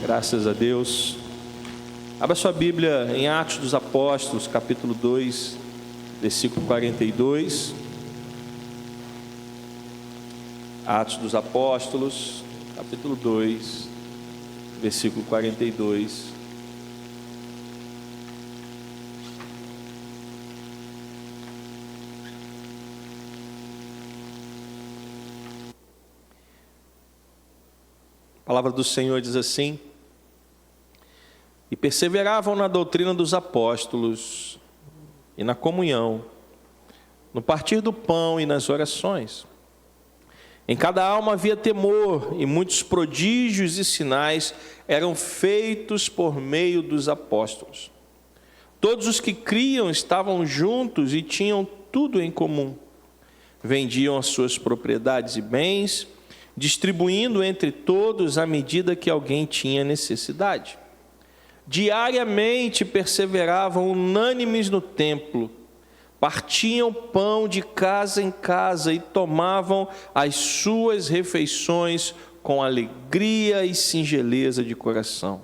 Graças a Deus. Abra sua Bíblia em Atos dos Apóstolos, capítulo 2, versículo 42. Atos dos Apóstolos, capítulo 2, versículo 42. A palavra do Senhor diz assim: e perseveravam na doutrina dos apóstolos, e na comunhão, no partir do pão e nas orações. Em cada alma havia temor, e muitos prodígios e sinais eram feitos por meio dos apóstolos. Todos os que criam estavam juntos e tinham tudo em comum. Vendiam as suas propriedades e bens, distribuindo entre todos à medida que alguém tinha necessidade. Diariamente perseveravam unânimes no templo, partiam pão de casa em casa e tomavam as suas refeições com alegria e singeleza de coração,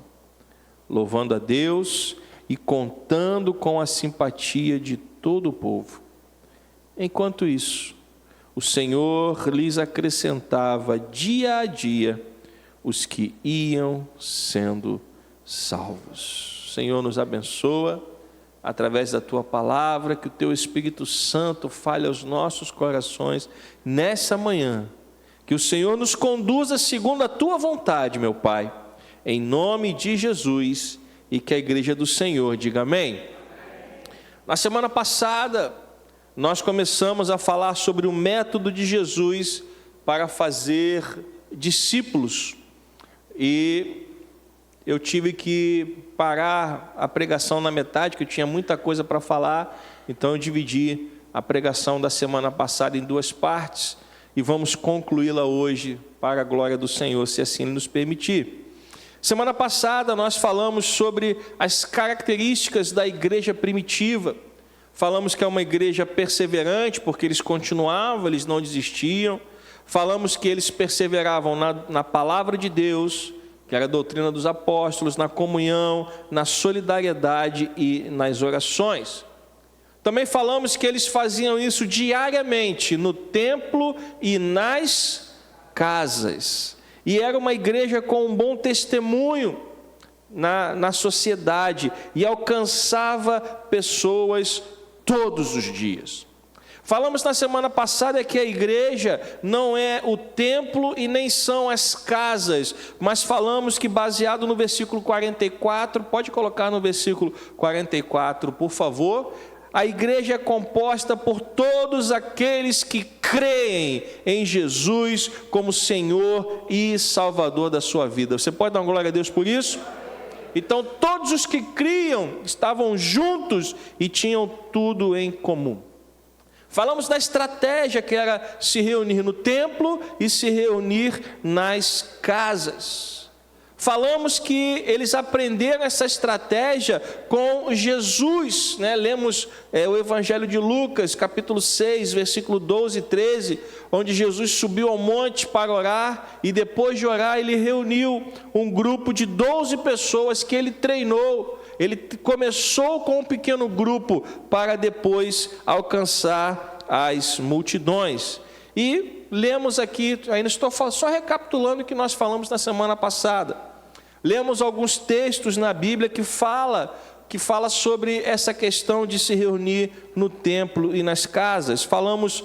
louvando a Deus e contando com a simpatia de todo o povo. Enquanto isso, o Senhor lhes acrescentava dia a dia os que iam sendo salvos. Senhor, nos abençoa através da Tua palavra, que o Teu Espírito Santo fale aos nossos corações nessa manhã, que o Senhor nos conduza segundo a Tua vontade, meu Pai, em nome de Jesus, e que a igreja do Senhor diga amém. Na semana passada, nós começamos a falar sobre o método de Jesus para fazer discípulos, e eu tive que parar a pregação na metade, que eu tinha muita coisa para falar, então eu dividi a pregação da semana passada em duas partes, e vamos concluí-la hoje para a glória do Senhor, se assim Ele nos permitir. Semana passada nós falamos sobre as características da igreja primitiva. Falamos que é uma igreja perseverante, porque eles continuavam, eles não desistiam. Falamos que eles perseveravam na palavra de Deus, que era a doutrina dos apóstolos, na comunhão, na solidariedade e nas orações. Também falamos que eles faziam isso diariamente, no templo e nas casas. E era uma igreja com um bom testemunho na sociedade, e alcançava pessoas todos os dias. Falamos na semana passada que a igreja não é o templo e nem são as casas, mas falamos que, baseado no versículo 44, pode colocar no versículo 44, por favor, a igreja é composta por todos aqueles que creem em Jesus como Senhor e Salvador da sua vida. Você pode dar uma glória a Deus por isso? Então, todos os que criam estavam juntos e tinham tudo em comum. Falamos da estratégia que era se reunir no templo e se reunir nas casas. Falamos que eles aprenderam essa estratégia com Jesus, né? Lemos o Evangelho de Lucas, capítulo 6, versículo 12 e 13, onde Jesus subiu ao monte para orar, e depois de orar ele reuniu um grupo de 12 pessoas que ele treinou. Ele começou com um pequeno grupo para depois alcançar as multidões. E lemos aqui, ainda estou só recapitulando o que nós falamos na semana passada. Lemos alguns textos na Bíblia que fala sobre essa questão de se reunir no templo e nas casas. Falamos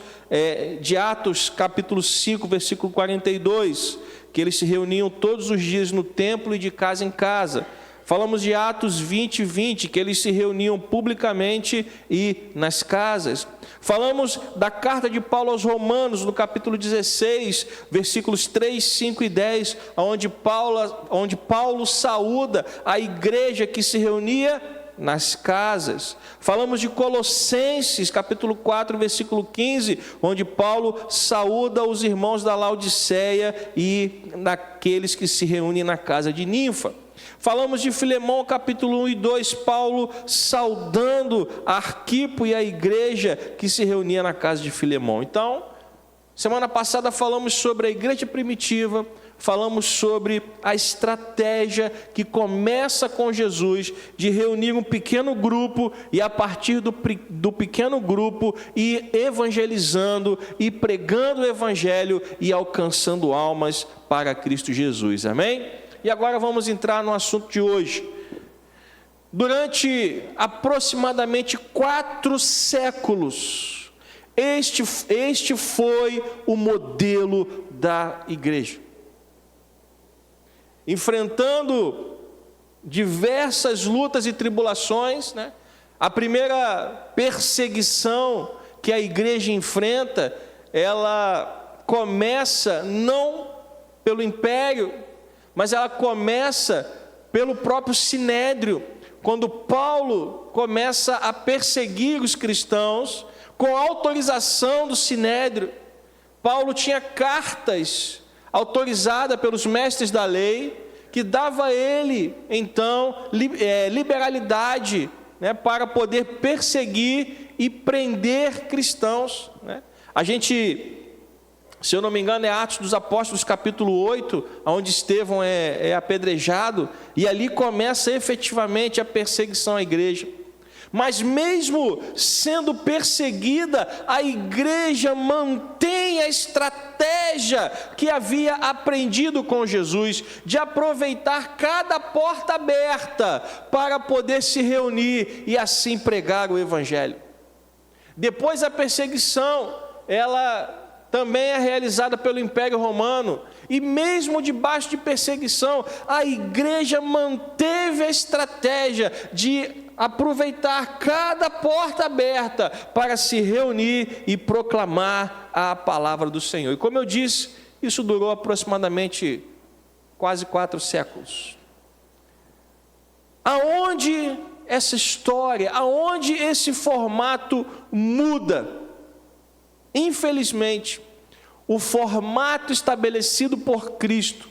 de Atos capítulo 5, versículo 42, que eles se reuniam todos os dias no templo e de casa em casa. Falamos de Atos 20, 20, que eles se reuniam publicamente e nas casas. Falamos da carta de Paulo aos Romanos, no capítulo 16, versículos 3, 5 e 10, onde Paulo saúda a igreja que se reunia nas casas. Falamos de Colossenses, capítulo 4, versículo 15, onde Paulo saúda os irmãos da Laodiceia e daqueles que se reúnem na casa de Ninfa. Falamos de Filemão, capítulo 1 e 2, Paulo saudando Arquipo e a igreja que se reunia na casa de Filemão. Então, Semana passada falamos sobre a igreja primitiva, falamos sobre a estratégia que começa com Jesus de reunir um pequeno grupo e a partir do pequeno grupo ir evangelizando e pregando o evangelho e alcançando almas para Cristo Jesus, amém? E agora vamos entrar no assunto de hoje. Durante aproximadamente 4 séculos, este foi o modelo da igreja. Enfrentando diversas lutas e tribulações, né? A primeira perseguição que a igreja enfrenta, ela começa não pelo império, mas ela começa pelo próprio Sinédrio, quando Paulo começa a perseguir os cristãos, com autorização do Sinédrio. Paulo tinha cartas autorizadas pelos mestres da lei, que dava a ele, então, liberalidade, né, para poder perseguir e prender cristãos, né? A gente, se eu não me engano, é Atos dos Apóstolos, capítulo 8, onde Estevão é apedrejado, e ali começa efetivamente a perseguição à igreja. Mas mesmo sendo perseguida, a igreja mantém a estratégia que havia aprendido com Jesus, de aproveitar cada porta aberta para poder se reunir e assim pregar o evangelho. Depois a perseguição, ela também é realizada pelo Império Romano, e mesmo debaixo de perseguição, a igreja manteve a estratégia de aproveitar cada porta aberta para se reunir e proclamar a palavra do Senhor. E como eu disse, isso durou aproximadamente quase 4 séculos. Aonde essa história, aonde esse formato muda? Infelizmente, o formato estabelecido por Cristo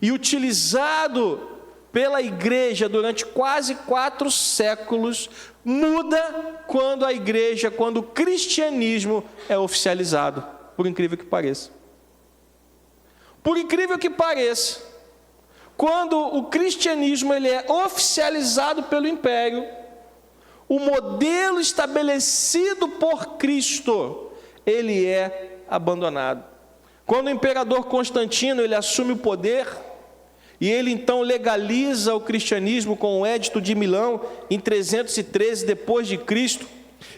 e utilizado pela igreja durante quase 4 séculos, muda quando a igreja, quando o cristianismo é oficializado, por incrível que pareça. Por incrível que pareça, quando o cristianismo ele é oficializado pelo império, o modelo estabelecido por Cristo, ele é abandonado. Quando o imperador Constantino ele assume o poder, e ele então legaliza o cristianismo com o Edito de Milão, em 313 depois de Cristo.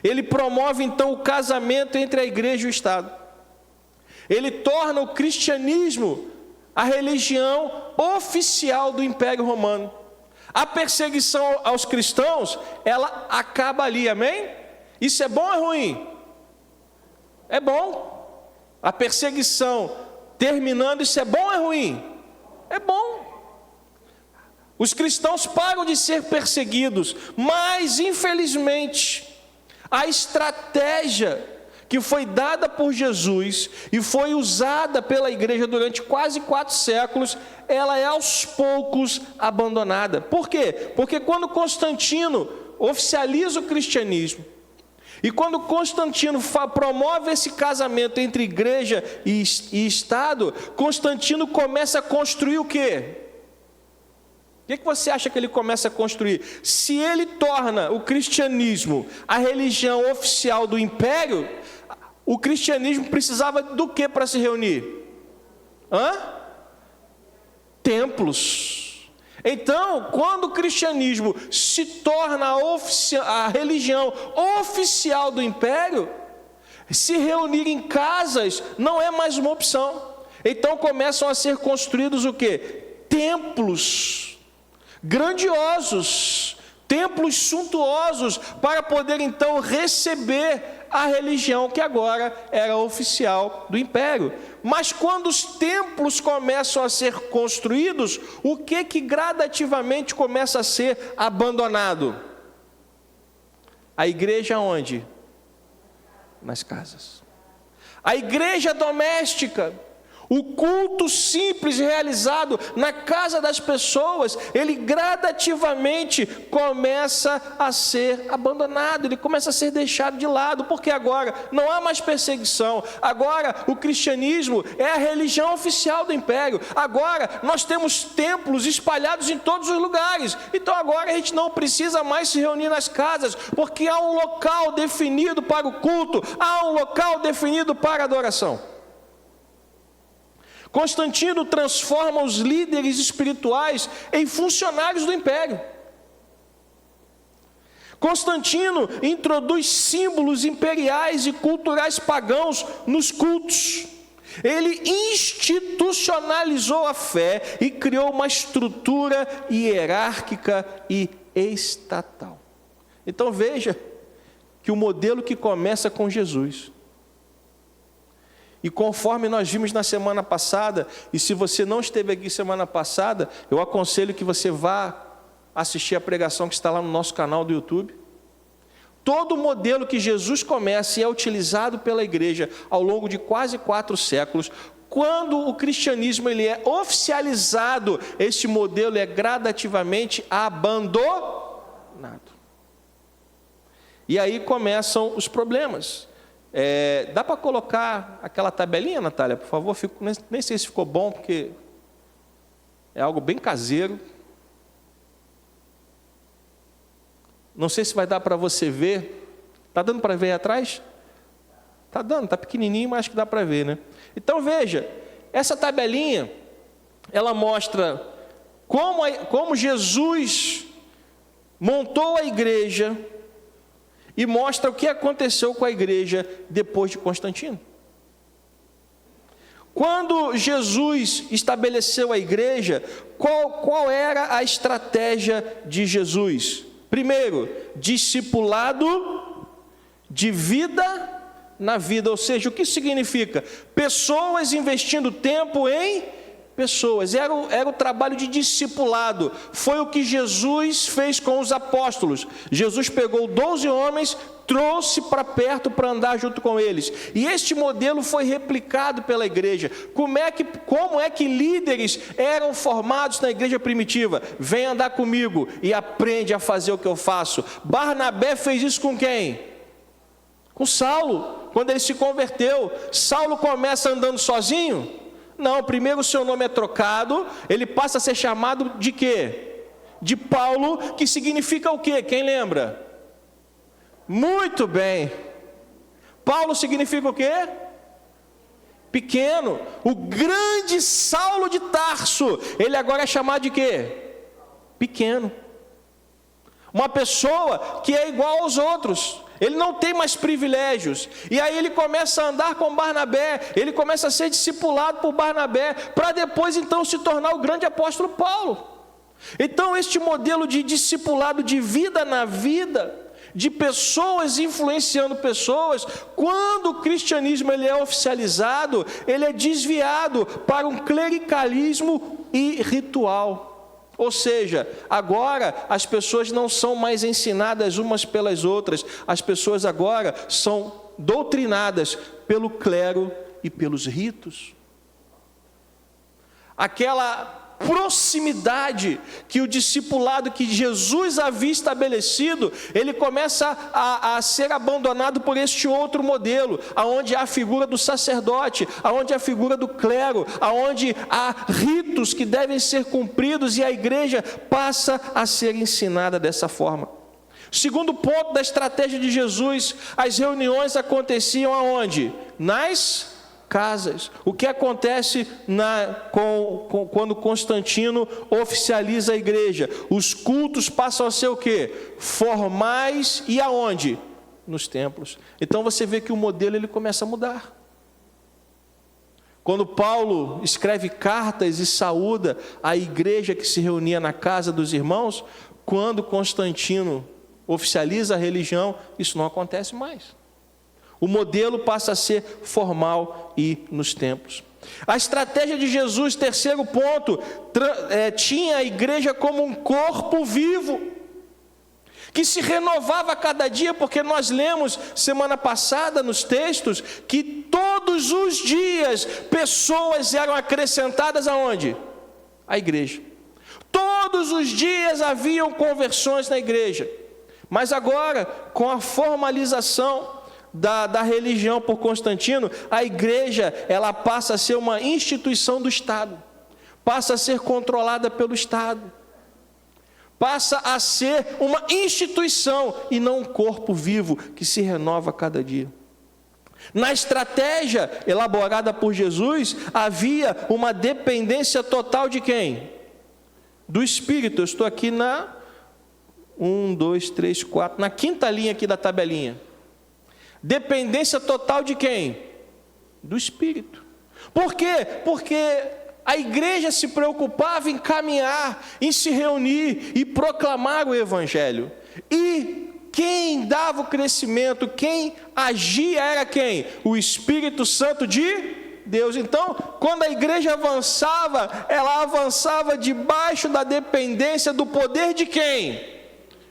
Ele promove então o casamento entre a igreja e o Estado. Ele torna o cristianismo a religião oficial do Império Romano. A perseguição aos cristãos, ela acaba ali, amém? Isso é bom ou é ruim? É bom. A perseguição terminando, isso é bom ou é ruim? É bom. Os cristãos param de ser perseguidos, mas infelizmente a estratégia que foi dada por Jesus e foi usada pela igreja durante quase 4 séculos, ela é aos poucos abandonada. Por quê? Porque quando Constantino oficializa o cristianismo, e quando Constantino promove esse casamento entre igreja e Estado, Constantino começa a construir o quê? O que você acha que ele começa a construir? Se ele torna o cristianismo a religião oficial do império, o cristianismo precisava do que para se reunir? Templos. Então, quando o cristianismo se torna a religião oficial do império, se reunir em casas não é mais uma opção. Então começam a ser construídos o quê? Templos grandiosos, templos suntuosos, para poder então receber a religião que agora era oficial do império. Mas quando os templos começam a ser construídos, o que gradativamente começa a ser abandonado? A igreja onde? Nas casas. A igreja doméstica, O culto simples realizado na casa das pessoas, ele gradativamente começa a ser abandonado, ele começa a ser deixado de lado, porque agora não há mais perseguição, agora o cristianismo é a religião oficial do império, agora nós temos templos espalhados em todos os lugares, então agora a gente não precisa mais se reunir nas casas, porque há um local definido para o culto, há um local definido para a adoração. Constantino transforma os líderes espirituais em funcionários do império. Constantino introduz símbolos imperiais e culturais pagãos nos cultos. Ele institucionalizou a fé e criou uma estrutura hierárquica e estatal. Então veja que o modelo que começa com Jesus, e conforme nós vimos na semana passada, e se você não esteve aqui semana passada, eu aconselho que você vá assistir a pregação que está lá no nosso canal do YouTube. Todo modelo que Jesus começa e é utilizado pela igreja ao longo de quase 4 séculos, quando o cristianismo ele é oficializado, este modelo é gradativamente abandonado. E aí começam os problemas. Dá para colocar aquela tabelinha, Natália, por favor? Nem sei se ficou bom, porque é algo bem caseiro. Não sei se vai dar para você ver. Está dando para ver aí atrás? Está dando, está pequenininho, mas acho que dá para ver, né? Então veja, essa tabelinha, ela mostra como Jesus montou a igreja, e mostra o que aconteceu com a igreja depois de Constantino. Quando Jesus estabeleceu a igreja, qual era a estratégia de Jesus? Primeiro, discipulado de vida na vida, ou seja, o que significa? Pessoas investindo tempo em pessoas, era o trabalho de discipulado, foi o que Jesus fez com os apóstolos. Jesus pegou 12 homens, trouxe para perto para andar junto com eles, e este modelo foi replicado pela igreja. Como é que líderes eram formados na igreja primitiva? Vem andar comigo e aprende a fazer o que eu faço. Barnabé fez isso com quem? Com Saulo, quando ele se converteu. Saulo começa andando sozinho? Não, primeiro o seu nome é trocado, ele passa a ser chamado de quê? De Paulo, que significa o quê? Quem lembra? Muito bem. Paulo significa o quê? Pequeno. O grande Saulo de Tarso, ele agora é chamado de quê? Pequeno. Uma pessoa que é igual aos outros. Ele não tem mais privilégios, e aí ele começa a andar com Barnabé, ele começa a ser discipulado por Barnabé, para depois então se tornar o grande apóstolo Paulo. Então este modelo de discipulado de vida na vida, de pessoas influenciando pessoas, quando o cristianismo ele é oficializado, ele é desviado para um clericalismo e ritual. Ou seja, agora as pessoas não são mais ensinadas umas pelas outras, as pessoas agora são doutrinadas pelo clero e pelos ritos. Aquela proximidade que o discipulado que Jesus havia estabelecido, ele começa a ser abandonado por este outro modelo, aonde há a figura do sacerdote, aonde há a figura do clero, aonde há ritos que devem ser cumpridos, e a igreja passa a ser ensinada dessa forma. Segundo ponto da estratégia de Jesus, as reuniões aconteciam aonde? Nas casas. O que acontece quando Constantino oficializa a igreja? Os cultos passam a ser o quê? Formais, e aonde? Nos templos. Então você vê que o modelo ele começa a mudar. Quando Paulo escreve cartas e saúda a igreja que se reunia na casa dos irmãos, quando Constantino oficializa a religião, isso não acontece mais. O modelo passa a ser formal e nos templos. A estratégia de Jesus, terceiro ponto, tinha a igreja como um corpo vivo, que se renovava a cada dia, porque nós lemos semana passada nos textos que todo todos os dias, pessoas eram acrescentadas aonde? À igreja. Todos os dias haviam conversões na igreja. Mas agora, com a formalização da religião por Constantino, a igreja, ela passa a ser uma instituição do Estado, passa a ser controlada pelo Estado, passa a ser uma instituição e não um corpo vivo que se renova a cada dia. Na estratégia elaborada por Jesus, havia uma dependência total de quem? Do Espírito. Eu estou aqui na 5ª linha aqui da tabelinha. Dependência total de quem? Do Espírito. Por quê? Porque a igreja se preocupava em caminhar, em se reunir e proclamar o Evangelho. E quem dava o crescimento, quem agia era quem? O Espírito Santo de Deus. Então, quando a igreja avançava, ela avançava debaixo da dependência do poder de quem?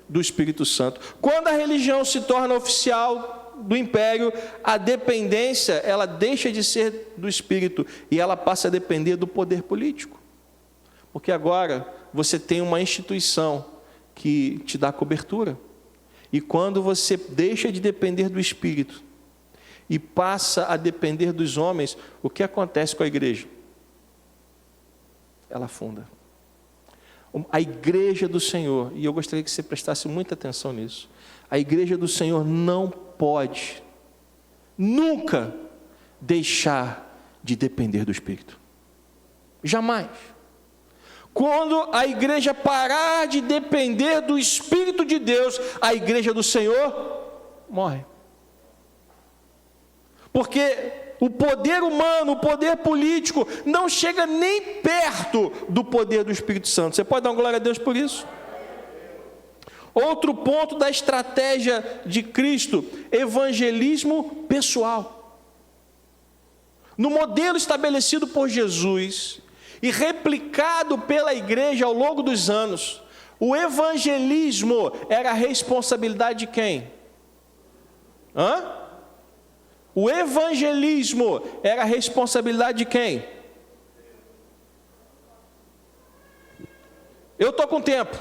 Do Espírito Santo. Quando a religião se torna oficial do império, a dependência, ela deixa de ser do Espírito e ela passa a depender do poder político. Porque agora você tem uma instituição que te dá cobertura. E quando você deixa de depender do Espírito e passa a depender dos homens, o que acontece com a igreja? Ela afunda. A igreja do Senhor, e eu gostaria que você prestasse muita atenção nisso, a igreja do Senhor não pode, nunca, deixar de depender do Espírito. Jamais. Quando a igreja parar de depender do Espírito de Deus, a igreja do Senhor morre. Porque o poder humano, o poder político, não chega nem perto do poder do Espírito Santo. Você pode dar uma glória a Deus por isso? Outro ponto da estratégia de Cristo, evangelismo pessoal. No modelo estabelecido por Jesus e replicado pela igreja ao longo dos anos, o evangelismo era a responsabilidade de quem? O evangelismo era a responsabilidade de quem? Eu estou com tempo.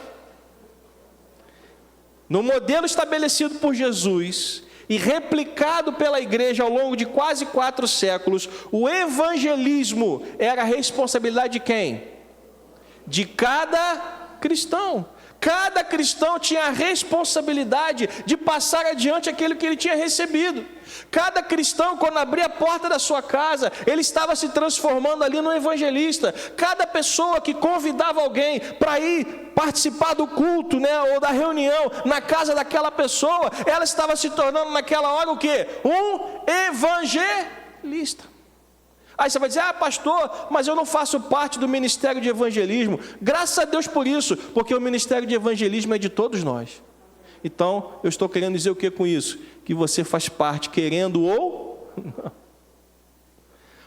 No modelo estabelecido por Jesus e replicado pela igreja ao longo de quase 4 séculos, o evangelismo era a responsabilidade de quem? De cada cristão. Cada cristão tinha a responsabilidade de passar adiante aquilo que ele tinha recebido. Cada cristão, quando abria a porta da sua casa, ele estava se transformando ali no evangelista. Cada pessoa que convidava alguém para ir participar do culto, ou da reunião na casa daquela pessoa, ela estava se tornando naquela hora o quê? Um evangelista. Aí você vai dizer, pastor, mas eu não faço parte do ministério de evangelismo. Graças a Deus por isso, porque o ministério de evangelismo é de todos nós. Então, eu estou querendo dizer o que com isso? Que você faz parte, querendo ou não.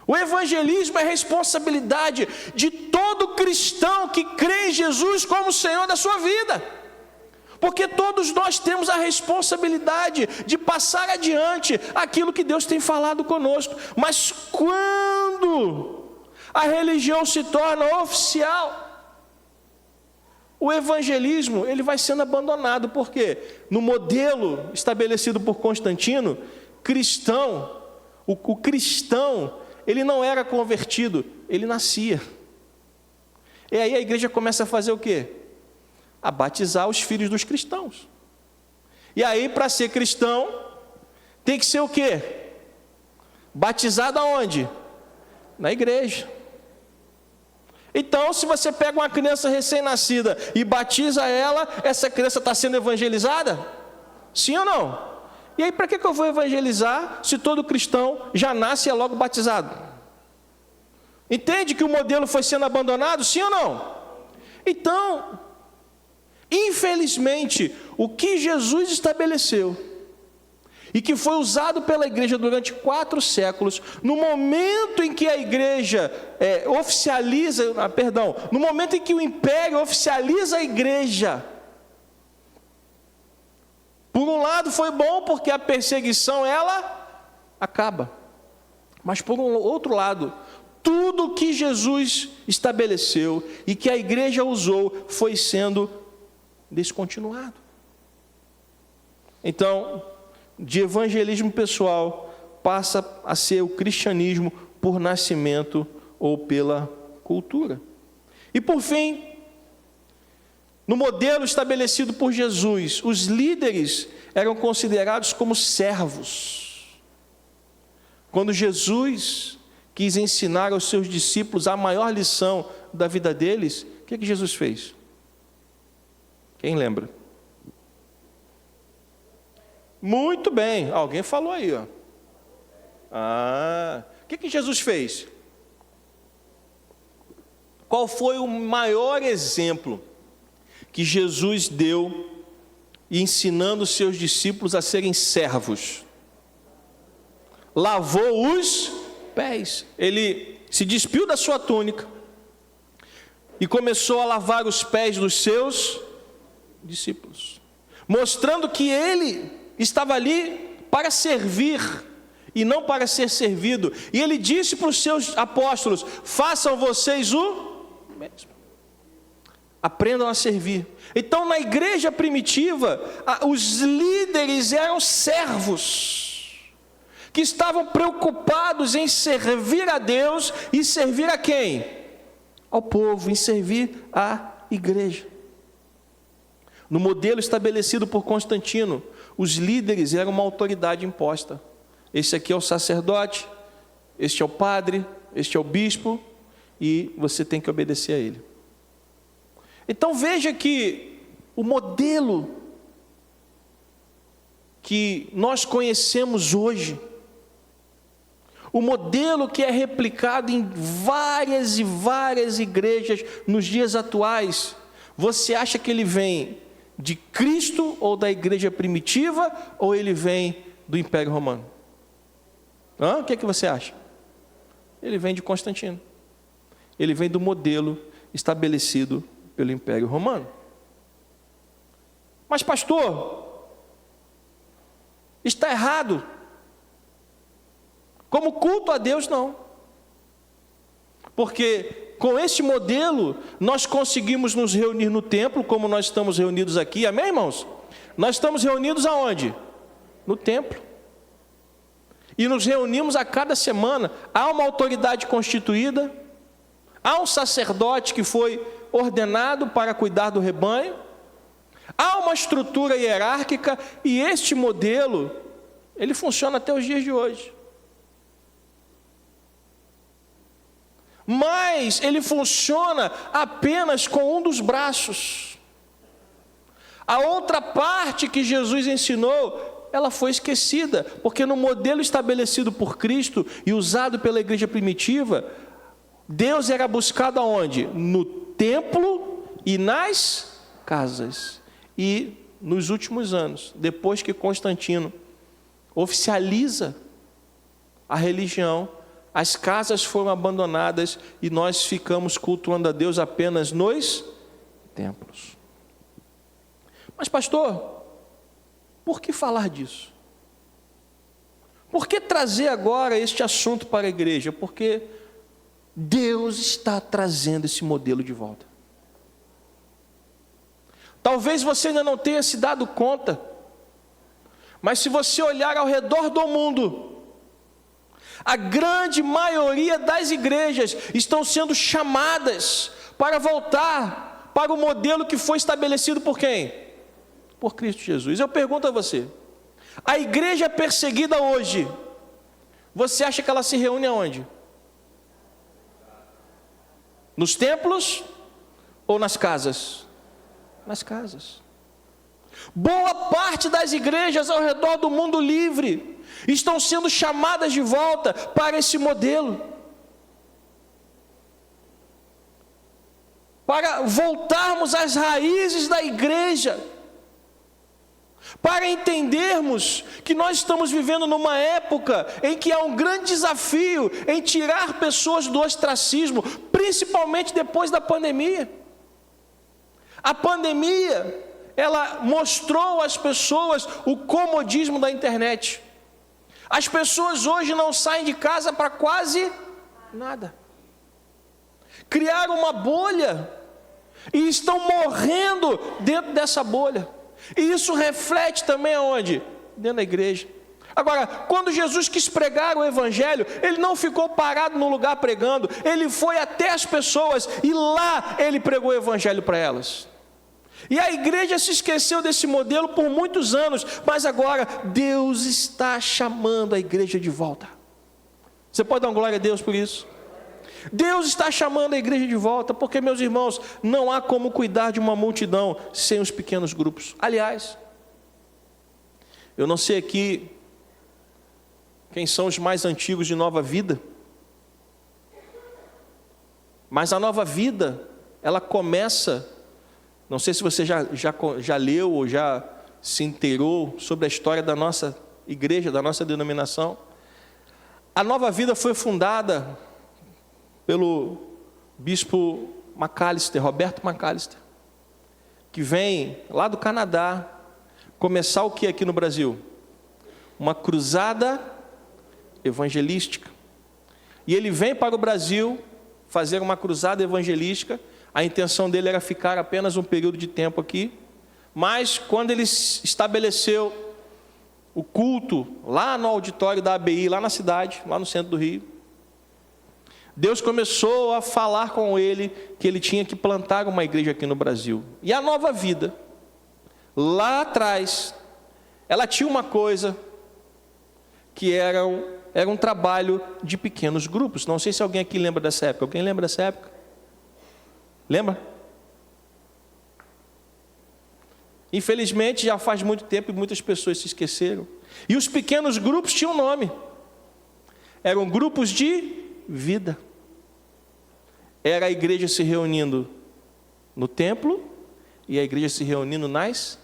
O evangelismo é responsabilidade de todo cristão que crê em Jesus como Senhor da sua vida. Porque todos nós temos a responsabilidade de passar adiante aquilo que Deus tem falado conosco. Mas quando a religião se torna oficial, o evangelismo ele vai sendo abandonado. Por quê? No modelo estabelecido por Constantino, o cristão, ele não era convertido, ele nascia. E aí a igreja começa a fazer o quê? A batizar os filhos dos cristãos. E aí, para ser cristão, tem que ser o quê? Batizado aonde? Na igreja. Então, se você pega uma criança recém-nascida e batiza ela, essa criança está sendo evangelizada? Sim ou não? E aí, para que eu vou evangelizar se todo cristão já nasce e é logo batizado? Entende que o modelo foi sendo abandonado? Sim ou não? Então, infelizmente, o que Jesus estabeleceu e que foi usado pela igreja durante 4 séculos, no momento em que a igreja no momento em que o império oficializa a igreja, por um lado foi bom porque a perseguição ela acaba. Mas por um outro lado, tudo que Jesus estabeleceu e que a igreja usou foi sendo descontinuado. Então, de evangelismo pessoal passa a ser o cristianismo por nascimento ou pela cultura. E por fim, no modelo estabelecido por Jesus, os líderes eram considerados como servos. Quando Jesus quis ensinar aos seus discípulos a maior lição da vida deles, o que Jesus fez? Quem lembra? Muito bem, alguém falou aí, ó. O que Jesus fez? Qual foi o maior exemplo que Jesus deu ensinando os seus discípulos a serem servos? Lavou os pés. Ele se despiu da sua túnica e começou a lavar os pés dos seus discípulos, mostrando que ele estava ali para servir e não para ser servido. E ele disse para os seus apóstolos: façam vocês o mesmo, aprendam a servir. Então, na igreja primitiva, os líderes eram servos, que estavam preocupados em servir a Deus e servir a quem? Ao povo, em servir à igreja. No modelo estabelecido por Constantino, os líderes eram uma autoridade imposta. Este aqui é o sacerdote, este é o padre, este é o bispo, e você tem que obedecer a ele. Então veja que o modelo que nós conhecemos hoje, o modelo que é replicado em várias e várias igrejas nos dias atuais, você acha que ele vem de Cristo ou da igreja primitiva, ou ele vem do Império Romano? O que é que você acha? Ele vem de Constantino. Ele vem do modelo estabelecido pelo Império Romano. Mas pastor, está errado. Como culto a Deus, não. Porque com este modelo, nós conseguimos nos reunir no templo, como nós estamos reunidos aqui, amém, irmãos? Nós estamos reunidos aonde? No templo. E nos reunimos a cada semana. Há uma autoridade constituída, há um sacerdote que foi ordenado para cuidar do rebanho, há uma estrutura hierárquica, e este modelo, ele funciona até os dias de hoje. Mas ele funciona apenas com um dos braços. A outra parte que Jesus ensinou, ela foi esquecida, porque no modelo estabelecido por Cristo e usado pela igreja primitiva, Deus era buscado aonde? No templo e nas casas. E nos últimos anos, depois que Constantino oficializa a religião, as casas foram abandonadas e nós ficamos cultuando a Deus apenas nos templos. Mas pastor, por que falar disso? Por que trazer agora este assunto para a igreja? Porque Deus está trazendo esse modelo de volta. Talvez você ainda não tenha se dado conta, mas se você olhar ao redor do mundo, a grande maioria das igrejas estão sendo chamadas para voltar para o modelo que foi estabelecido por quem? Por Cristo Jesus. Eu pergunto a você, a igreja perseguida hoje, você acha que ela se reúne aonde? Nos templos ou nas casas? Nas casas. Boa parte das igrejas ao redor do mundo livre estão sendo chamadas de volta para esse modelo, para voltarmos às raízes da igreja, para entendermos que nós estamos vivendo numa época em que há um grande desafio em tirar pessoas do ostracismo, principalmente depois da pandemia. A pandemia, ela mostrou às pessoas o comodismo da internet. As pessoas hoje não saem de casa para quase nada. Criaram uma bolha e estão morrendo dentro dessa bolha. E isso reflete também aonde? Dentro da igreja. Agora, quando Jesus quis pregar o evangelho, ele não ficou parado no lugar pregando, ele foi até as pessoas e lá ele pregou o evangelho para elas. E a igreja se esqueceu desse modelo por muitos anos, mas agora Deus está chamando a igreja de volta. Você pode dar uma glória a Deus por isso? Deus está chamando a igreja de volta, porque, meus irmãos, não há como cuidar de uma multidão sem os pequenos grupos. Aliás, eu não sei aqui quem são os mais antigos de Nova Vida, mas a Nova Vida, ela começa, não sei se você já leu ou já se inteirou sobre a história da nossa igreja, da nossa denominação. A Nova Vida foi fundada pelo bispo Macalister, Roberto Macalister, que vem lá do Canadá começar o que aqui no Brasil? Uma cruzada evangelística. E ele vem para o Brasil fazer uma cruzada evangelística. A intenção dele era ficar apenas um período de tempo aqui, mas quando ele estabeleceu o culto lá no auditório da ABI, lá na cidade, lá no centro do Rio, Deus começou a falar com ele que ele tinha que plantar uma igreja aqui no Brasil. E a Nova Vida, lá atrás, ela tinha uma coisa que era um trabalho de pequenos grupos. Não sei se alguém aqui lembra dessa época. Alguém lembra dessa época? Lembra? Infelizmente já faz muito tempo e muitas pessoas se esqueceram. E os pequenos grupos tinham nome. Eram grupos de vida. Era a igreja se reunindo no templo e a igreja se reunindo nas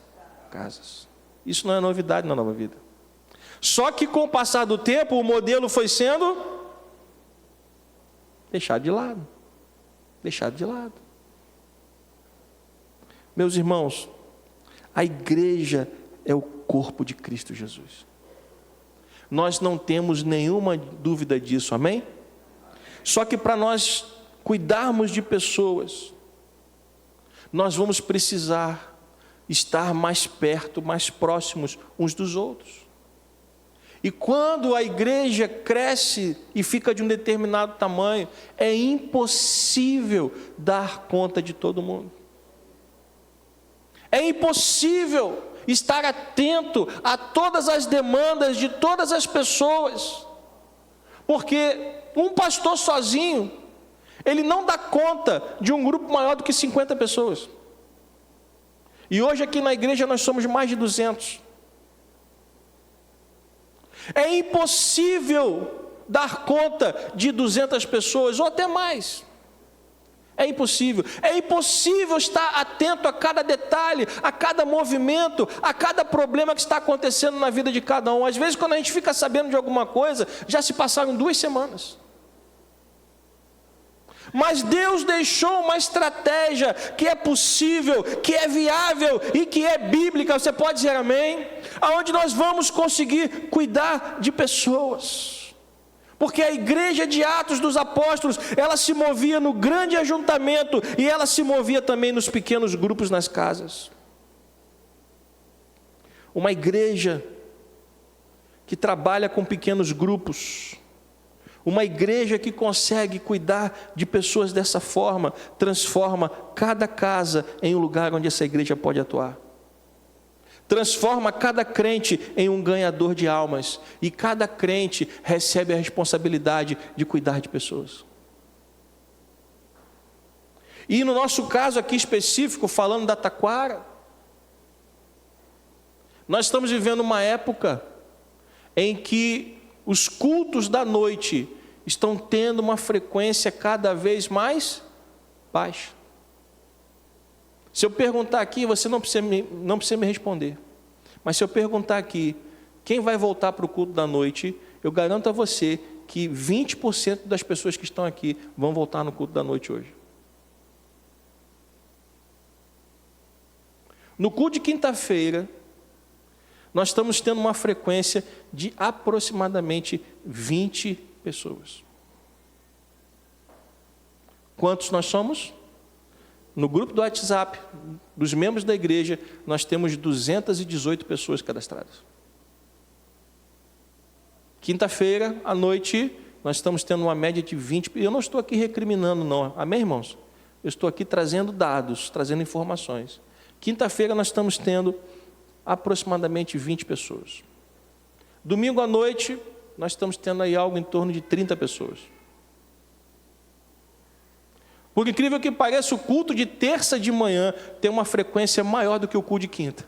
casas. Isso não é novidade na Nova Vida. Só que com o passar do tempo, o modelo foi sendo deixado de lado. Deixado de lado. Meus irmãos, a igreja é o corpo de Cristo Jesus. Nós não temos nenhuma dúvida disso, amém? Só que para nós cuidarmos de pessoas, nós vamos precisar estar mais perto, mais próximos uns dos outros. E quando a igreja cresce e fica de um determinado tamanho, é impossível dar conta de todo mundo. É impossível estar atento a todas as demandas de todas as pessoas, porque um pastor sozinho, ele não dá conta de um grupo maior do que 50 pessoas. E hoje aqui na igreja nós somos mais de 200. É impossível dar conta de 200 pessoas ou até mais. É impossível. É impossível estar atento a cada detalhe, a cada movimento, a cada problema que está acontecendo na vida de cada um. Às vezes, quando a gente fica sabendo de alguma coisa, já se passaram 2 semanas. Mas Deus deixou uma estratégia que é possível, que é viável e que é bíblica, você pode dizer amém? Aonde nós vamos conseguir cuidar de pessoas. Porque a igreja de Atos dos Apóstolos, ela se movia no grande ajuntamento e ela se movia também nos pequenos grupos nas casas. Uma igreja que trabalha com pequenos grupos, uma igreja que consegue cuidar de pessoas dessa forma, transforma cada casa em um lugar onde essa igreja pode atuar. Transforma cada crente em um ganhador de almas. E cada crente recebe a responsabilidade de cuidar de pessoas. E no nosso caso aqui específico, falando da Taquara, nós estamos vivendo uma época em que os cultos da noite estão tendo uma frequência cada vez mais baixa. Se eu perguntar aqui, você não precisa me responder. Mas se eu perguntar aqui, quem vai voltar para o culto da noite, eu garanto a você que 20% das pessoas que estão aqui vão voltar no culto da noite hoje. No culto de quinta-feira, nós estamos tendo uma frequência de aproximadamente 20 pessoas. Quantos nós somos? No grupo do WhatsApp, dos membros da igreja, nós temos 218 pessoas cadastradas. Quinta-feira, à noite, nós estamos tendo uma média de 20. Eu não estou aqui recriminando, não. Amém, irmãos? Eu estou aqui trazendo dados, trazendo informações. Quinta-feira nós estamos tendo aproximadamente 20 pessoas. Domingo à noite, nós estamos tendo aí algo em torno de 30 pessoas. Por incrível que pareça, o culto de terça de manhã tem uma frequência maior do que o culto de quinta.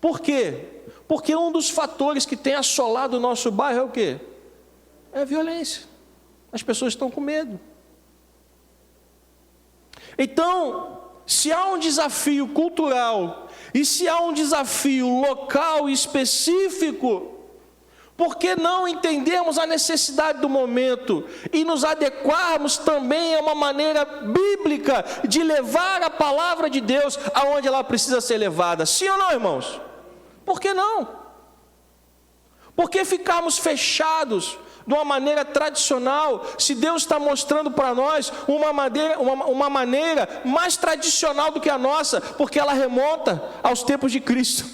Por quê? Porque um dos fatores que tem assolado o nosso bairro é o quê? É a violência. As pessoas estão com medo. Então, se há um desafio cultural e se há um desafio local específico, por que não entendermos a necessidade do momento e nos adequarmos também a uma maneira bíblica de levar a palavra de Deus aonde ela precisa ser levada? Sim ou não, irmãos? Por que não? Por que ficarmos fechados de uma maneira tradicional, se Deus está mostrando para nós uma maneira mais tradicional do que a nossa, porque ela remonta aos tempos de Cristo?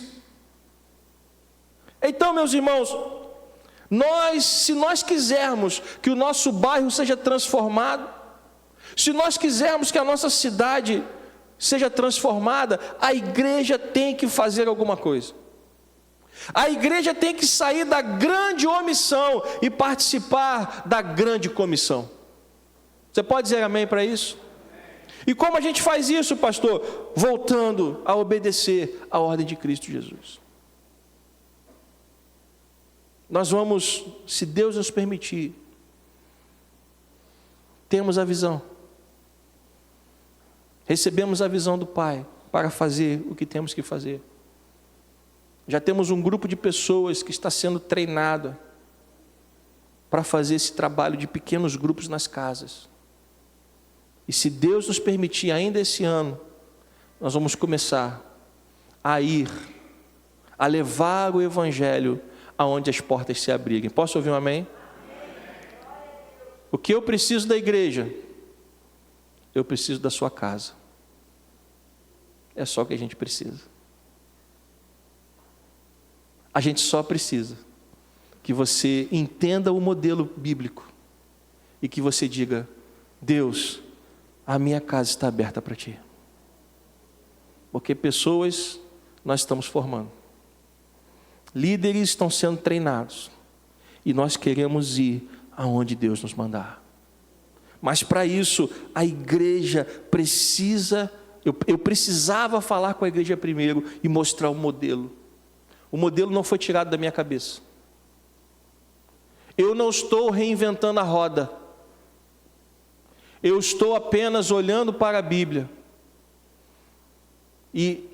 Então, meus irmãos, se nós quisermos que o nosso bairro seja transformado, se nós quisermos que a nossa cidade seja transformada, a igreja tem que fazer alguma coisa. A igreja tem que sair da grande omissão e participar da grande comissão. Você pode dizer amém para isso? E como a gente faz isso, pastor? Voltando a obedecer à ordem de Cristo Jesus. Nós vamos, se Deus nos permitir, temos a visão. Recebemos a visão do Pai para fazer o que temos que fazer. Já temos um grupo de pessoas que está sendo treinado para fazer esse trabalho de pequenos grupos nas casas. E se Deus nos permitir ainda esse ano, nós vamos começar a levar o Evangelho aonde as portas se abrirem. Posso ouvir um amém? O que eu preciso da igreja? Eu preciso da sua casa. É só o que a gente precisa. A gente só precisa que você entenda o modelo bíblico e que você diga: Deus, a minha casa está aberta para Ti. Porque pessoas nós estamos formando. Líderes estão sendo treinados. E nós queremos ir aonde Deus nos mandar. Mas para isso, a igreja precisa... Eu precisava falar com a igreja primeiro e mostrar o modelo. O modelo não foi tirado da minha cabeça. Eu não estou reinventando a roda. Eu estou apenas olhando para a Bíblia e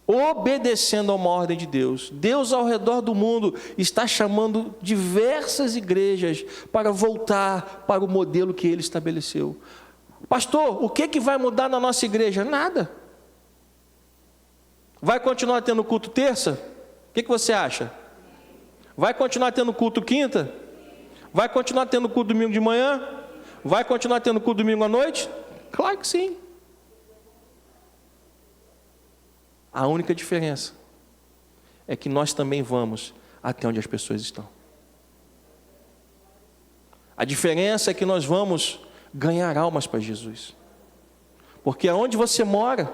obedecendo a uma ordem de Deus. Deus ao redor do mundo está chamando diversas igrejas para voltar para o modelo que Ele estabeleceu. Pastor, o que vai mudar na nossa igreja? Nada. Vai continuar tendo culto terça? O que você acha? Vai continuar tendo culto quinta? Vai continuar tendo culto domingo de manhã? Vai continuar tendo culto domingo à noite? Claro que sim. A única diferença é que nós também vamos até onde as pessoas estão. A diferença é que nós vamos ganhar almas para Jesus. Porque aonde você mora,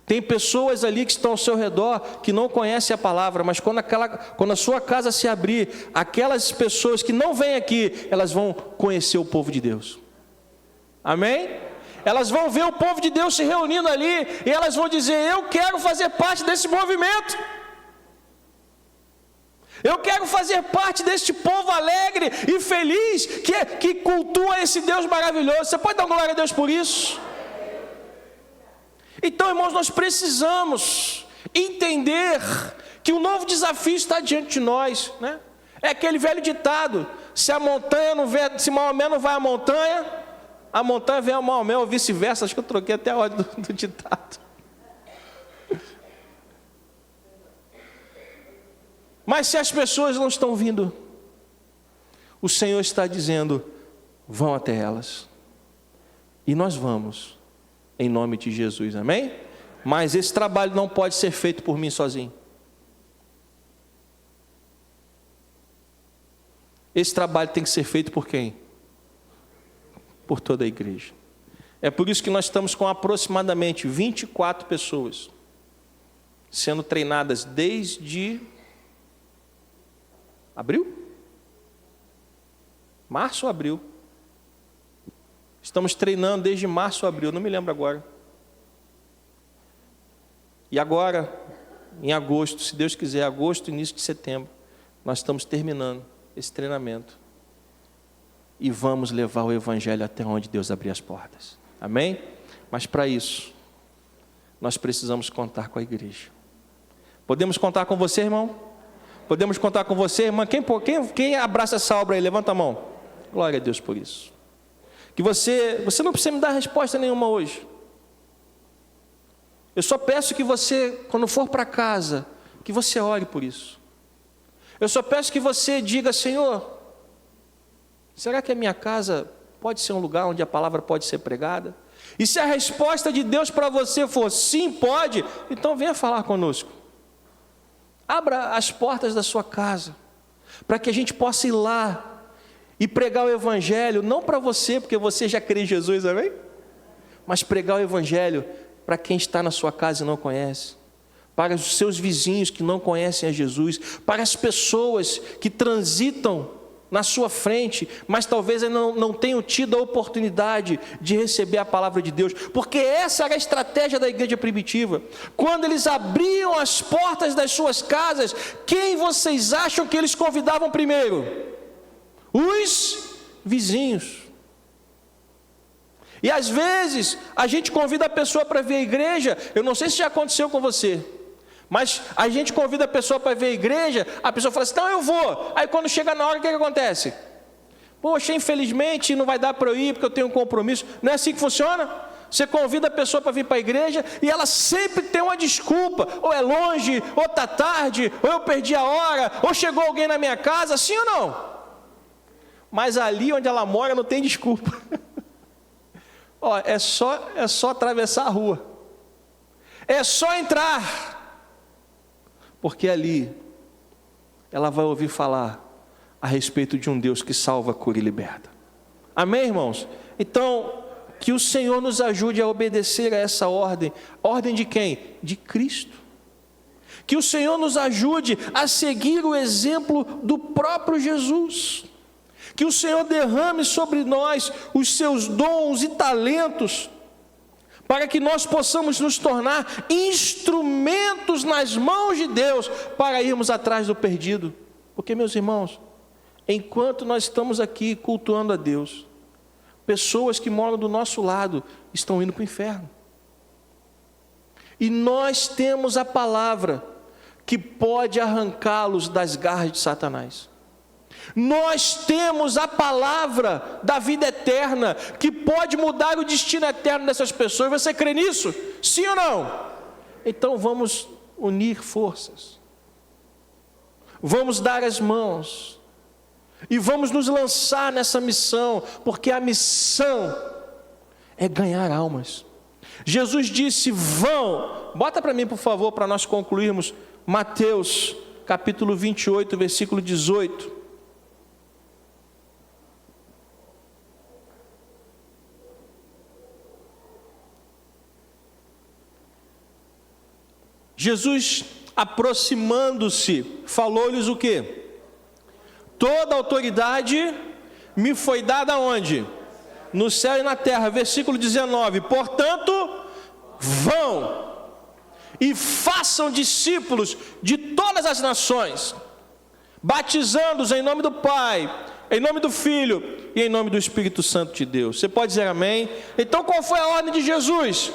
tem pessoas ali que estão ao seu redor que não conhecem a palavra, mas quando a sua casa se abrir, aquelas pessoas que não vêm aqui, elas vão conhecer o povo de Deus. Amém? Elas vão ver o povo de Deus se reunindo ali e elas vão dizer: eu quero fazer parte desse movimento. Eu quero fazer parte deste povo alegre e feliz que cultua esse Deus maravilhoso. Você pode dar glória a Deus por isso? Então, irmãos, nós precisamos entender que um novo desafio está diante de nós, né? É aquele velho ditado: se Maomé não vai à montanha, a montanha vem a Maomé, ou vice-versa. Acho que eu troquei até a ordem do ditado. Mas se as pessoas não estão vindo, o Senhor está dizendo: vão até elas. E nós vamos, em nome de Jesus, amém? Mas esse trabalho não pode ser feito por mim sozinho. Esse trabalho tem que ser feito por quem? Por toda a igreja. É por isso que nós estamos com aproximadamente 24 pessoas sendo treinadas desde abril? Março ou abril? Estamos treinando desde março ou abril, não me lembro agora. E agora, em agosto, se Deus quiser, agosto, início de setembro, nós estamos terminando esse treinamento. E vamos levar o Evangelho até onde Deus abrir as portas. Amém? Mas para isso, nós precisamos contar com a igreja. Podemos contar com você, irmão? Podemos contar com você, irmã? Quem abraça essa obra aí? Levanta a mão. Glória a Deus por isso. Que você não precisa me dar resposta nenhuma hoje. Eu só peço que você, quando for para casa, que você ore por isso. Eu só peço que você diga: Senhor, será que a minha casa pode ser um lugar onde a palavra pode ser pregada? E se a resposta de Deus para você for sim, pode, então venha falar conosco. Abra as portas da sua casa, para que a gente possa ir lá e pregar o Evangelho, não para você, porque você já crê em Jesus, amém? Mas pregar o Evangelho para quem está na sua casa e não conhece, para os seus vizinhos que não conhecem a Jesus, para as pessoas que transitam na sua frente, mas talvez não tenham tido a oportunidade de receber a palavra de Deus, porque essa era a estratégia da igreja primitiva. Quando eles abriam as portas das suas casas, quem vocês acham que eles convidavam primeiro? Os vizinhos. E às vezes a gente convida a pessoa para vir à igreja. Eu não sei se já aconteceu com você, mas a gente convida a pessoa para ver a igreja, a pessoa fala assim: não, eu vou. Aí quando chega na hora, o que acontece? Poxa, infelizmente não vai dar para eu ir porque eu tenho um compromisso. Não é assim que funciona? Você convida a pessoa para vir para a igreja e ela sempre tem uma desculpa: ou é longe, ou está tarde, ou eu perdi a hora, ou chegou alguém na minha casa, sim ou não? Mas ali onde ela mora não tem desculpa. Ó, é só atravessar a rua, é só entrar, porque ali ela vai ouvir falar a respeito de um Deus que salva, cura e liberta. Amém, irmãos? Então, que o Senhor nos ajude a obedecer a essa ordem. Ordem de quem? De Cristo. Que o Senhor nos ajude a seguir o exemplo do próprio Jesus. Que o Senhor derrame sobre nós os seus dons e talentos, para que nós possamos nos tornar instrumentos nas mãos de Deus, para irmos atrás do perdido. Porque, meus irmãos, enquanto nós estamos aqui cultuando a Deus, pessoas que moram do nosso lado estão indo para o inferno. E nós temos a palavra que pode arrancá-los das garras de Satanás. Nós temos a palavra da vida eterna, que pode mudar o destino eterno dessas pessoas. Você crê nisso? Sim ou não? Então vamos unir forças, vamos dar as mãos, e vamos nos lançar nessa missão, porque a missão é ganhar almas. Jesus disse: vão. Bota para mim, por favor, para nós concluirmos, Mateus capítulo 28, versículo 18. Jesus, aproximando-se, falou-lhes o quê? Toda autoridade me foi dada onde? No céu e na terra. Versículo 19. Portanto, vão e façam discípulos de todas as nações, batizando-os em nome do Pai, em nome do Filho e em nome do Espírito Santo de Deus. Você pode dizer amém? Então qual foi a ordem de Jesus?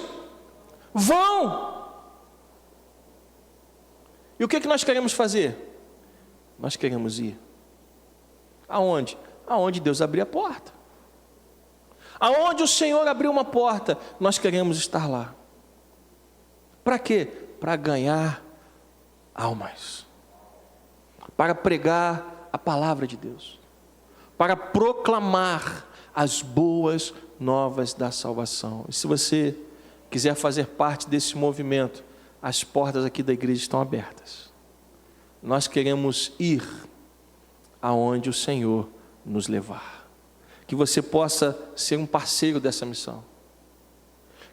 Vão. E o que nós queremos fazer? Nós queremos ir. Aonde? Aonde Deus abrir a porta. Aonde o Senhor abriu uma porta, nós queremos estar lá. Para quê? Para ganhar almas. para pregar a palavra de Deus, para proclamar as boas novas da salvação. E se você quiser fazer parte desse movimento, as portas aqui da igreja estão abertas. Nós queremos ir aonde o Senhor nos levar. Que você possa ser um parceiro dessa missão.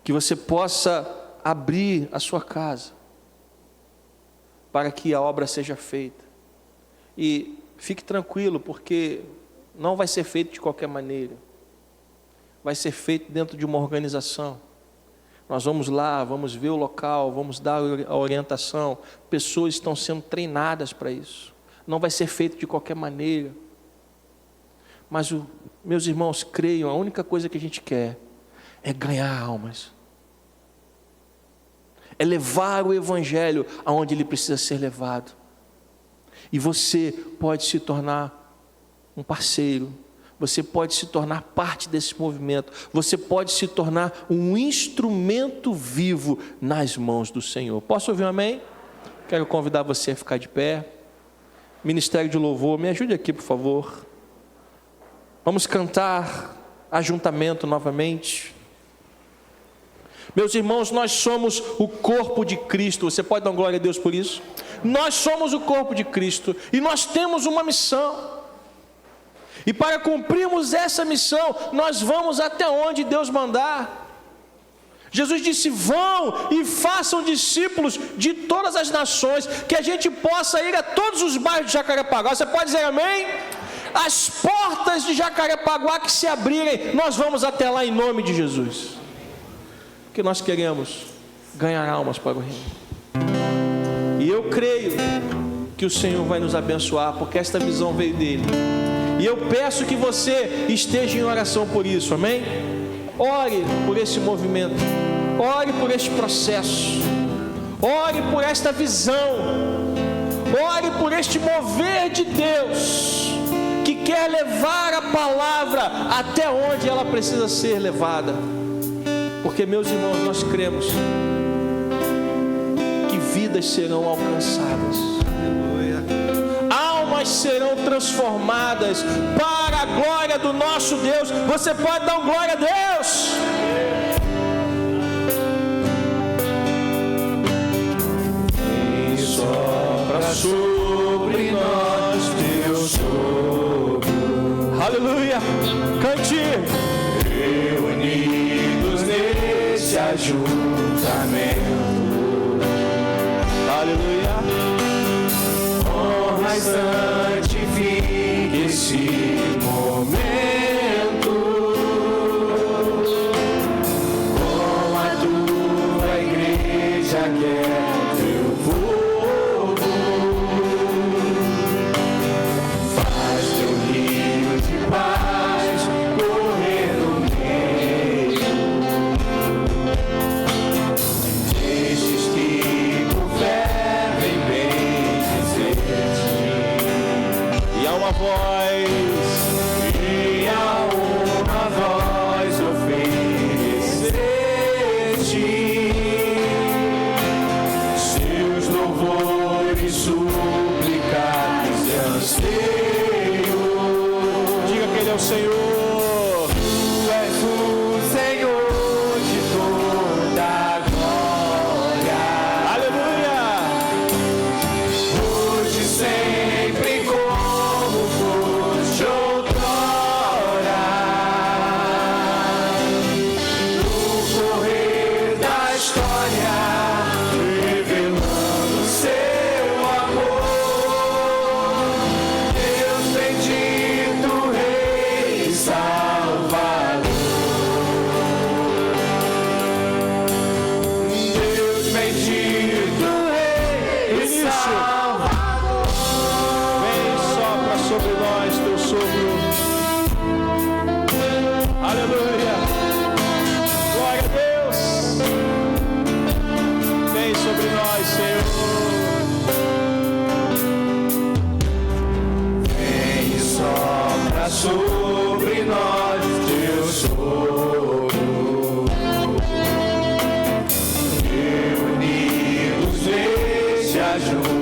Que você possa abrir a sua casa para que a obra seja feita. E fique tranquilo, porque não vai ser feito de qualquer maneira. Vai ser feito dentro de uma organização. Nós vamos lá, vamos ver o local, vamos dar a orientação. Pessoas estão sendo treinadas para isso. Não vai ser feito de qualquer maneira. Mas, meus irmãos, creiam, a única coisa que a gente quer é ganhar almas. É levar o Evangelho aonde ele precisa ser levado. E você pode se tornar um parceiro. Você pode se tornar parte desse movimento. Você pode se tornar um instrumento vivo nas mãos do Senhor. Posso ouvir um amém? Quero convidar você a ficar de pé. Ministério de Louvor, me ajude aqui, por favor. Vamos cantar ajuntamento novamente. Meus irmãos, nós somos o corpo de Cristo. Você pode dar glória a Deus por isso? Nós somos o corpo de Cristo e nós temos uma missão. E para cumprirmos essa missão, nós vamos até onde Deus mandar. Jesus disse: vão e façam discípulos de todas as nações, que a gente possa ir a todos os bairros de Jacarepaguá. Você pode dizer amém? As portas de Jacarepaguá que se abrirem, nós vamos até lá em nome de Jesus. Porque nós queremos ganhar almas para o reino. E eu creio que o Senhor vai nos abençoar, porque esta visão veio dele. E eu peço que você esteja em oração por isso, amém? Ore por esse movimento, ore por este processo, ore por esta visão, ore por este mover de Deus, que quer levar a palavra até onde ela precisa ser levada. Porque, meus irmãos, nós cremos que vidas serão alcançadas. Almas serão transformadas para a glória do nosso Deus. Você pode dar glória a Deus? Vem sopra sobre nós teu sopro. Aleluia! Cante! Reunidos nesse ajuntamento. Aleluia! Honra e santifique esse momento com a tua igreja que é teu povo. Faz teu rio de paz correr no meio destes que por fé vem bem dizer-te. E há uma voz, E a uma voz oferecer-te seus louvores, súplicas e anseios. diga que Ele é o Senhor. Tu és o Senhor de toda a glória. Aleluia! Hoje, sempre, como foste outrora. No correr da história, revelando seu amor. Deus bendito, Rei e Salvador. Deus bendito, Rei e Salvador. Vem, sopra sobre nós teu sopro. Aleluia! Glória a Deus! Vem sobre nós, Senhor. Vem e sopra sobre nós teu sopro. Reunidos neste ajuntamento.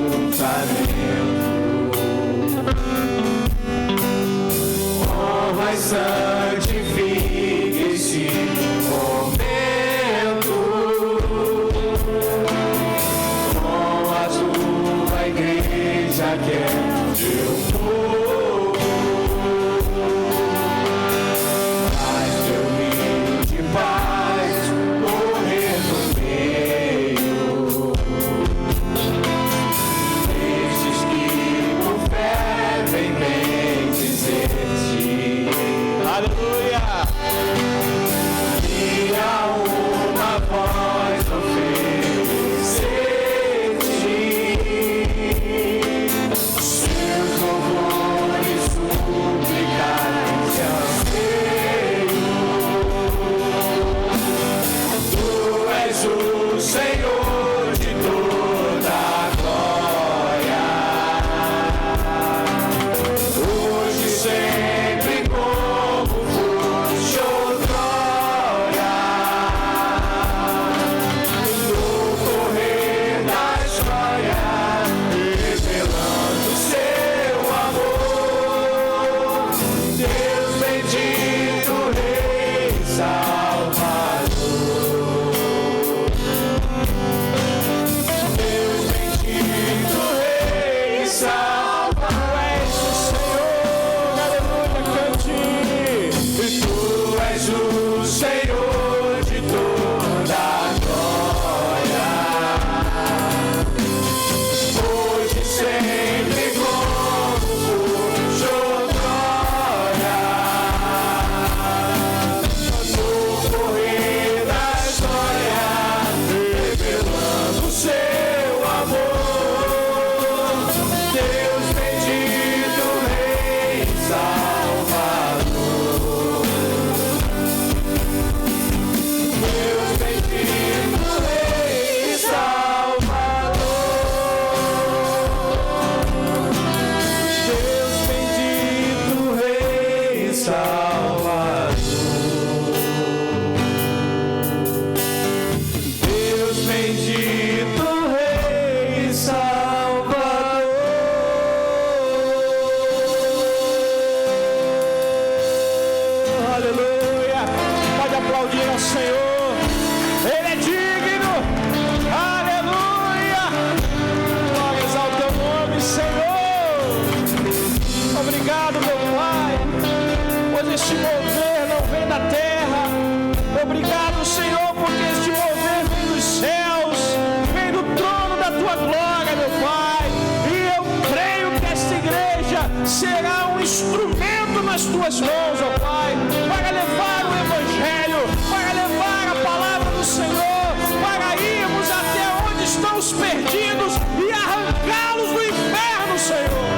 será um instrumento nas tuas mãos, ó Pai, para levar o Evangelho, para levar a palavra do Senhor, para irmos até onde estão os perdidos e arrancá-los do inferno, Senhor.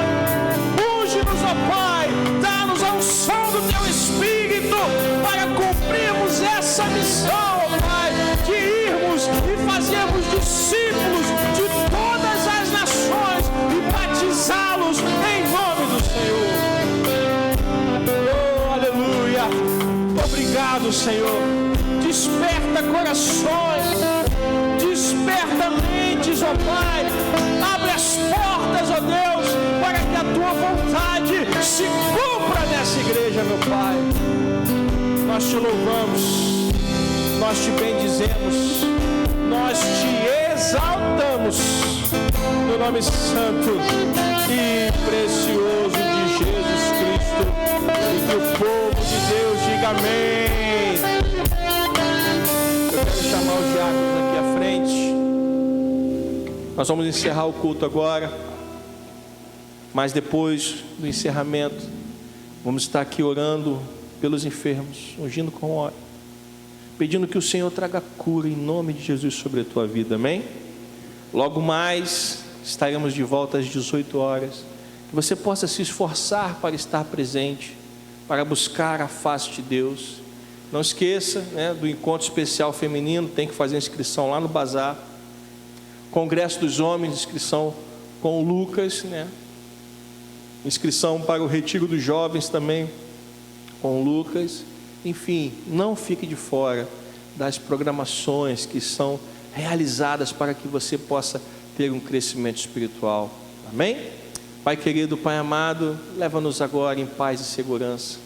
Unge-nos, ó Pai, dá-nos a unção do Teu Espírito para cumprirmos essa missão, ó Pai, de irmos e fazermos discípulos de todas as nações e batizá-los em nome do Senhor. Oh, aleluia! Obrigado, Senhor. Desperta corações, desperta mentes, ó Pai. Abre as portas, ó Deus, para que a Tua vontade se cumpra nessa igreja, meu Pai. Nós Te louvamos, nós Te bendizemos, nós Te exaltamos, no nome santo e precioso de Jesus Cristo, e que o povo de Deus diga amém. Eu quero chamar os diáconos aqui à frente. Nós vamos encerrar o culto agora, mas depois do encerramento vamos estar aqui orando pelos enfermos, ungindo com óleo, pedindo que o Senhor traga cura em nome de Jesus sobre a tua vida, amém? Logo mais estaremos de volta às 18 horas, que você possa se esforçar para estar presente, para buscar a face de Deus. Não esqueça, do encontro especial feminino, tem que fazer inscrição lá no bazar. Congresso dos homens, inscrição com o Lucas, inscrição para o retiro dos jovens também com o Lucas. Enfim, não fique de fora das programações que são realizadas para que você possa ter um crescimento espiritual, amém? Pai querido, Pai amado, leva-nos agora em paz e segurança,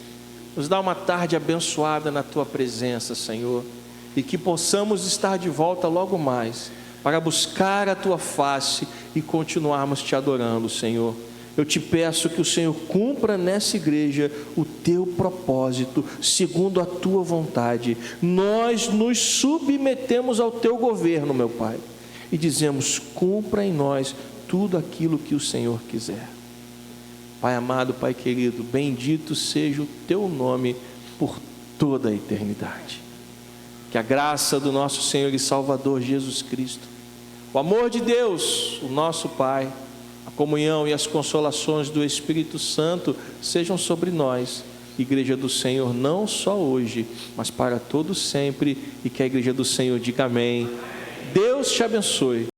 nos dá uma tarde abençoada na Tua presença, Senhor, e que possamos estar de volta logo mais, para buscar a Tua face e continuarmos Te adorando, Senhor. Eu Te peço que o Senhor cumpra nessa igreja o Teu propósito, segundo a Tua vontade. Nós nos submetemos ao Teu governo, meu Pai, e dizemos: cumpra em nós tudo aquilo que o Senhor quiser. Pai amado, Pai querido, bendito seja o Teu nome por toda a eternidade. Que a graça do nosso Senhor e Salvador Jesus Cristo, o amor de Deus, o nosso Pai, a comunhão e as consolações do Espírito Santo sejam sobre nós, igreja do Senhor, não só hoje, mas para todo sempre, e que a igreja do Senhor diga amém. Deus te abençoe.